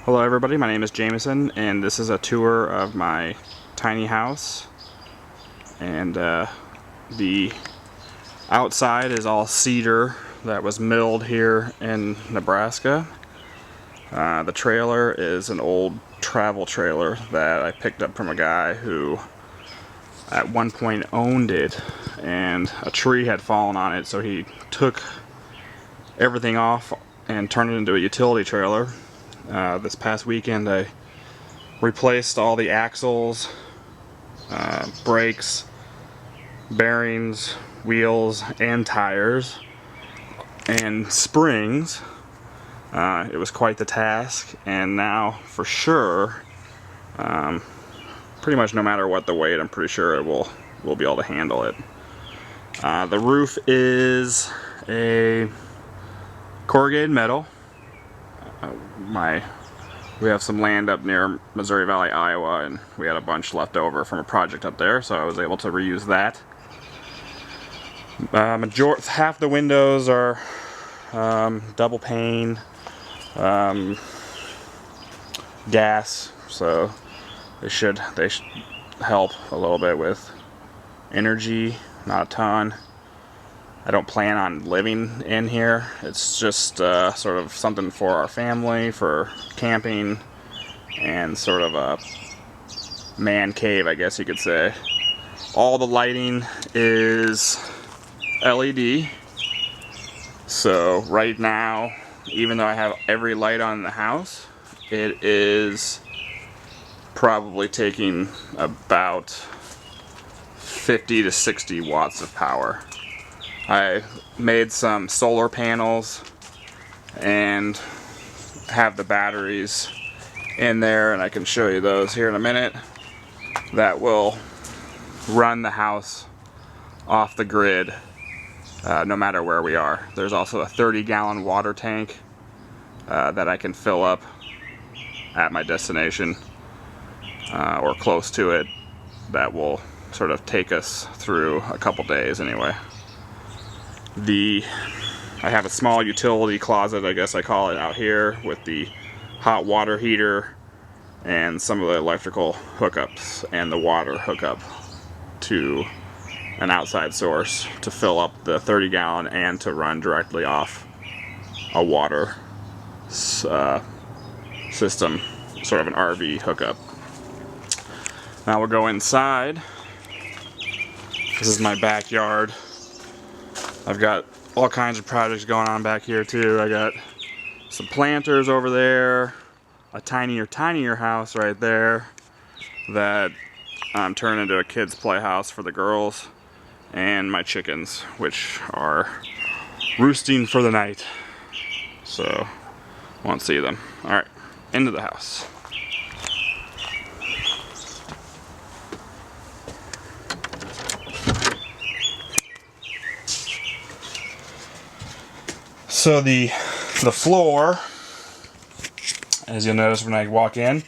Hello everybody, my name is Jameson and this is a tour of my tiny house, and the outside is all cedar that was milled here in Nebraska. The trailer is an old travel trailer that I picked up from a guy who at one point owned it, and a tree had fallen on it, so he took everything off and turned it into a utility trailer. This past weekend I replaced all the axles, brakes, bearings, wheels, and tires, and springs. It was quite the task, and now for sure, pretty much no matter what the weight, I'm pretty sure we'll be able to handle it. The roof is a corrugated metal. We have some land up near Missouri Valley, Iowa, and we had a bunch left over from a project up there, so I was able to reuse that. Half the windows are double pane, gas, so they should help a little bit with energy, not a ton. I don't plan on living in here. It's just sort of something for our family, for camping, and sort of a man cave, I guess you could say. All the lighting is LED. So right now, even though I have every light on in the house, it is probably taking about 50 to 60 watts of power. I made some solar panels and have the batteries in there, and I can show you those here in a minute, that will run the house off the grid no matter where we are. There's also a 30-gallon water tank that I can fill up at my destination or close to it, that will sort of take us through a couple days anyway. I have a small utility closet, I guess I call it, out here with the hot water heater and some of the electrical hookups and the water hookup to an outside source to fill up the 30-gallon and to run directly off a water system, sort of an RV hookup. Now we'll go inside. This is my backyard. I've got all kinds of projects going on back here too. I got some planters over there, a tinier house right there that I'm turning into a kids' playhouse for the girls, and my chickens, which are roosting for the night, so won't see them. Alright, into the house. So the floor, as you'll notice when I walk in,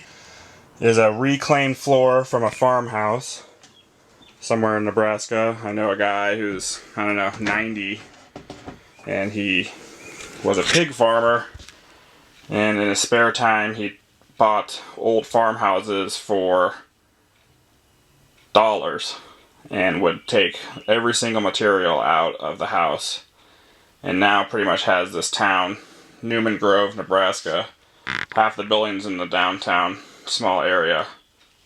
is a reclaimed floor from a farmhouse somewhere in Nebraska. I know a guy who's, I don't know, 90, and he was a pig farmer, and in his spare time he bought old farmhouses for dollars and would take every single material out of the house, and now pretty much has this town, Newman Grove, Nebraska. Half the buildings in the downtown small area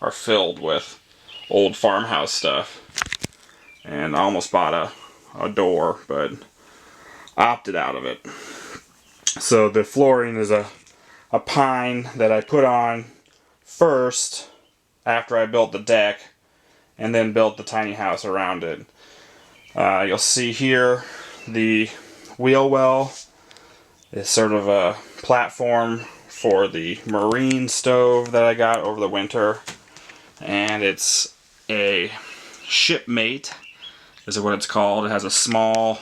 are filled with old farmhouse stuff. And I almost bought a door, but opted out of it. So the flooring is a pine that I put on first after I built the deck, and then built the tiny house around it. You'll see here the wheel well is sort of a platform for the marine stove that I got over the winter, and it's a shipmate is what it's called. It has a small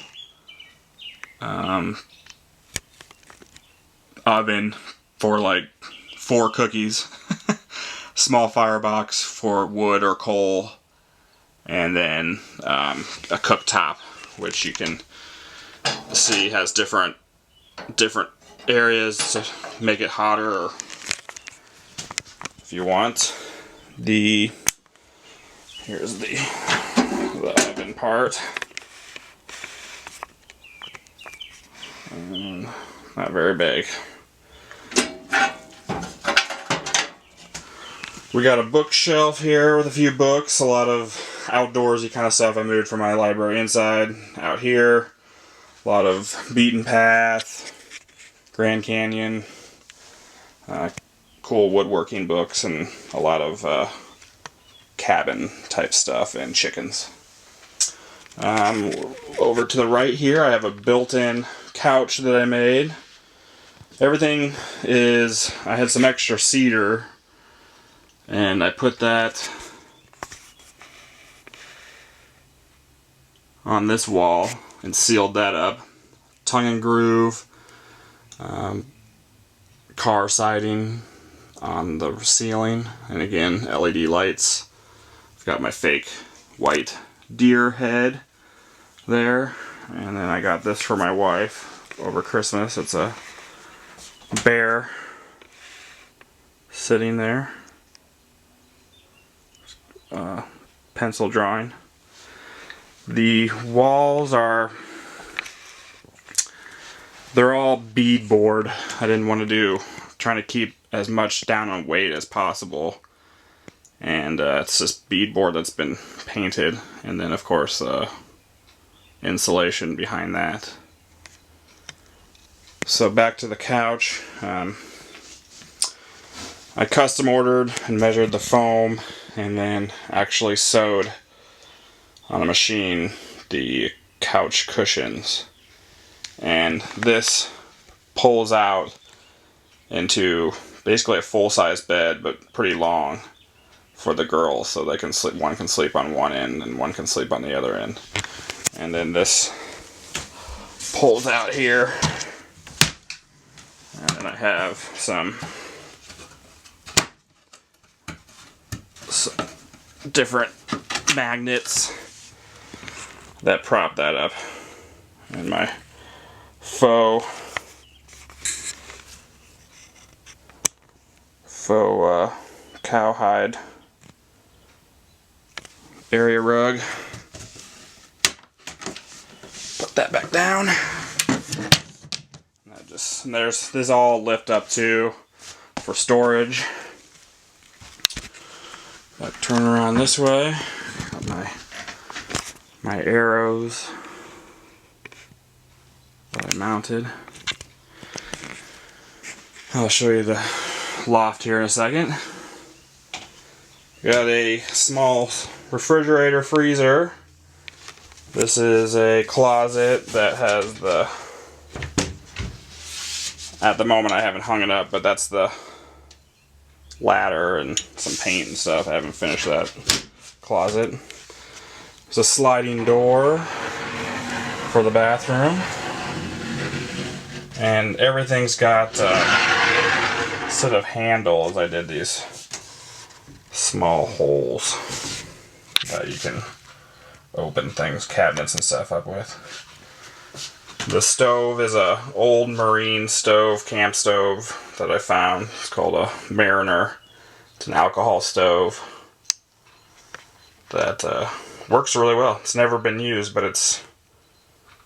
oven for like 4 cookies, small firebox for wood or coal, and then a cooktop, which you can see has different areas to make it hotter or if you want. Here's the oven part. And not very big. We got a bookshelf here with a few books, a lot of outdoorsy kind of stuff I moved from my library inside. Out here, a lot of Beaten Path, Grand Canyon, cool woodworking books, and a lot of cabin type stuff and chickens. Over to the right here, I have a built-in couch that I made. Everything is, I had some extra cedar and I put that on this wall and sealed that up. Tongue and groove, car siding on the ceiling, and again LED lights. I've got my fake white deer head there, and then I got this for my wife over Christmas. It's a bear sitting there, pencil drawing. The walls they're all beadboard. I didn't want to trying to keep as much down on weight as possible, and it's just beadboard that's been painted, and then of course insulation behind that. So back to the couch. I custom ordered and measured the foam, and then actually sewed on a machine the couch cushions, and this pulls out into basically a full-size bed, but pretty long for the girls, so they can sleep. One can sleep on one end and one can sleep on the other end. And then this pulls out here, and then I have some different magnets that prop that up, and my faux cowhide area rug. Put that back down. And this all lift up too for storage. Turn around this way. Got my arrows that I mounted. I'll show you the loft here in a second. Got a small refrigerator freezer. This is a closet that has at the moment I haven't hung it up, but that's the ladder and some paint and stuff. I haven't finished that closet. There's a sliding door for the bathroom, and everything's got set of handles. I did these small holes that you can open things, cabinets and stuff up with. The stove is a old marine stove, camp stove that I found. It's called a Mariner. It's an alcohol stove that works really well. It's never been used, but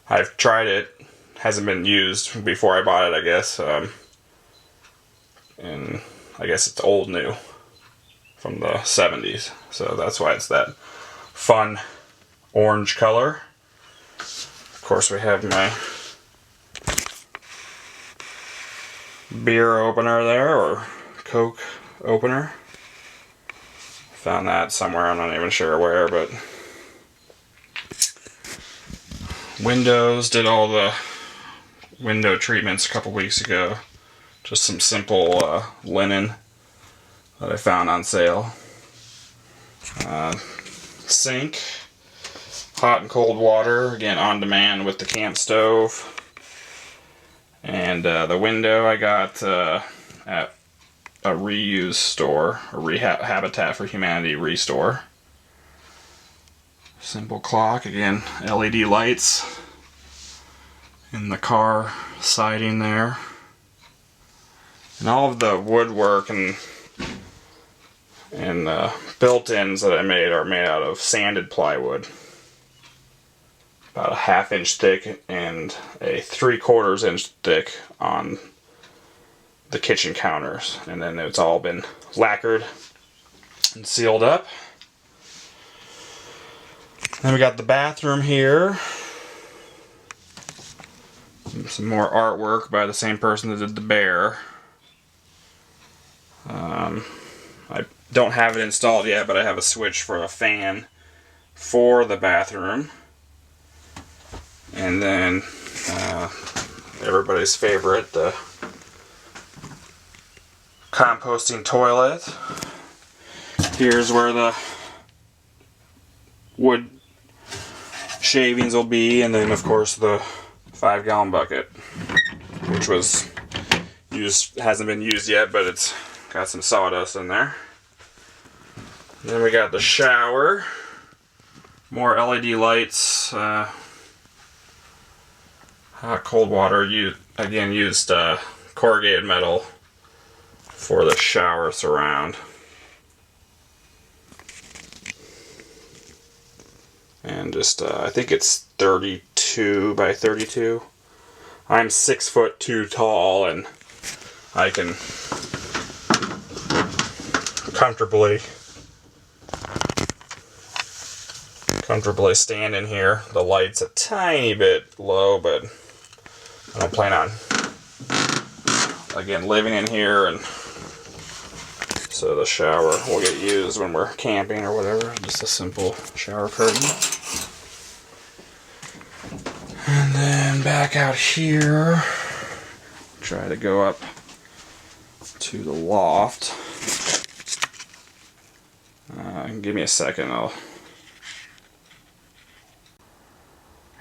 I've tried it. Hasn't been used before I bought it, I guess. And I guess it's old new from the 70s. So that's why it's that fun orange color. Of course, we have my beer opener there, or Coke opener. Found that somewhere, I'm not even sure where, but windows, did all the window treatments a couple weeks ago. Just some simple linen that I found on sale. Sink, hot and cold water, again on demand with the camp stove. And the window I got at a reuse store, a Habitat for Humanity restore. Simple clock, again LED lights in the car siding there. And all of the woodwork and And the built-ins that I made are made out of sanded plywood. About a 1/2 inch thick and a 3/4 inch thick on the kitchen counters. And then it's all been lacquered and sealed up. Then we got the bathroom here. Some more artwork by the same person that did the bear. I don't have it installed yet, but I have a switch for a fan for the bathroom. And then everybody's favorite, the composting toilet. Here's where the wood shavings will be, and then of course the 5-gallon bucket, which was used, hasn't been used yet, but it's got some sawdust in there. And then we got the shower, more LED lights, hot cold water. Again used corrugated metal for the shower surround. And just, I think it's 32 by 32. I'm 6'2" tall, and I can comfortably stand in here. The light's a tiny bit low, but I don't plan on, again, living in here, and so the shower will get used when we're camping or whatever. Just a simple shower curtain. And then back out here, try to go up to the loft. Give me a second.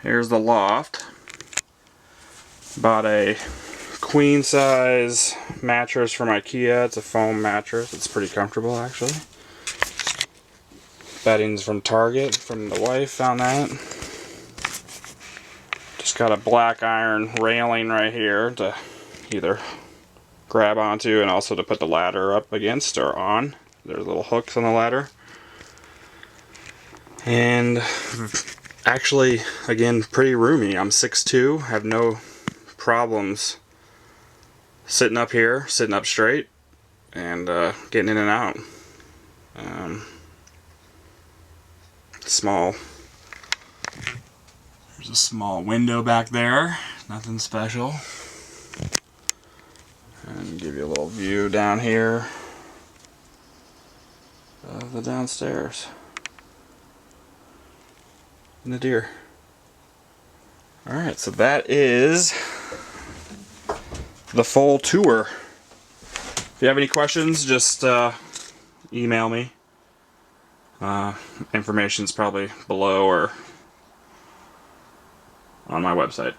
Here's the loft. Bought a queen size mattress from IKEA. It's a foam mattress. It's pretty comfortable, actually. Bedding's from Target, from the wife, found that. Just got a black iron railing right here to either grab onto and also to put the ladder up against or on. There's little hooks on the ladder. And actually, again, pretty roomy. I'm 6'2", have no problems sitting up here, sitting up straight, and getting in and out. Small. There's a small window back there, nothing special. And give you a little view down here of the downstairs. And the deer. Alright, so that is the full tour. If you have any questions, just email me. Information's probably below or on my website.